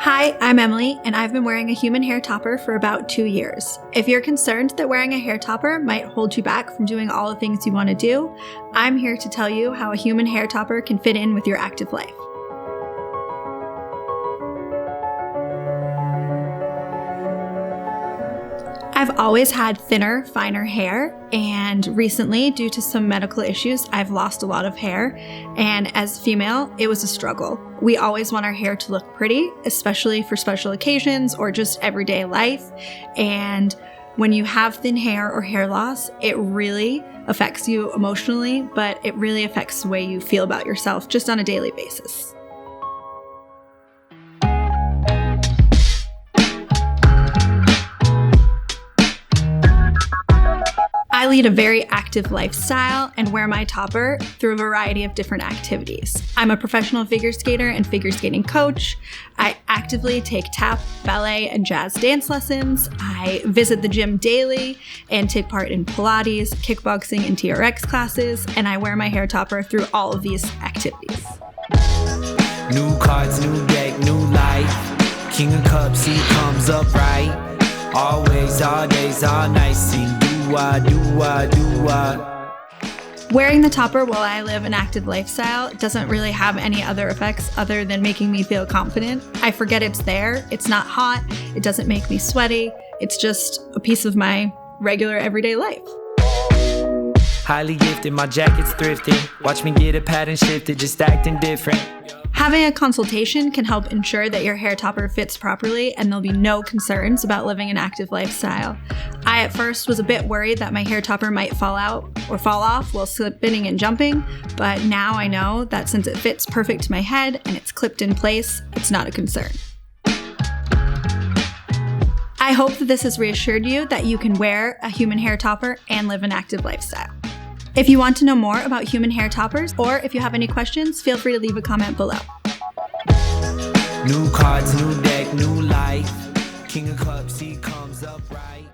Hi, I'm Emily, and I've been wearing a human hair topper for about 2 years. If you're concerned that wearing a hair topper might hold you back from doing all the things you want to do, I'm here to tell you how a human hair topper can fit in with your active life. I've always had thinner, finer hair, and recently, due to some medical issues, I've lost a lot of hair, and as a female, it was a struggle. We always want our hair to look pretty, especially for special occasions or just everyday life, and when you have thin hair or hair loss, it really affects you emotionally, but it really affects the way you feel about yourself just on a daily basis. I lead a very active lifestyle and wear my topper through a variety of different activities. I'm a professional figure skater and figure skating coach. I actively take tap, ballet, and jazz dance lessons. I visit the gym daily and take part in Pilates, kickboxing, and TRX classes, and I wear my hair topper through all of these activities. New cards, new deck, new life. King of Cups, he comes up right. Always, all days, all nights, sing do I. Wearing the topper while I live an active lifestyle doesn't really have any other effects other than making me feel confident. I forget it's there, it's not hot, it doesn't make me sweaty, it's just a piece of my regular everyday life. Highly gifted, my jacket's thrifted. Watch me get a pattern shifted, just acting different. Having a consultation can help ensure that your hair topper fits properly and there'll be no concerns about living an active lifestyle. I at first was a bit worried that my hair topper might fall out or fall off while spinning and jumping, but now I know that since it fits perfect to my head and it's clipped in place, it's not a concern. I hope that this has reassured you that you can wear a human hair topper and live an active lifestyle. If you want to know more about human hair toppers, or if you have any questions, feel free to leave a comment below. New cards, new deck, new life. King of Cups, he comes up right.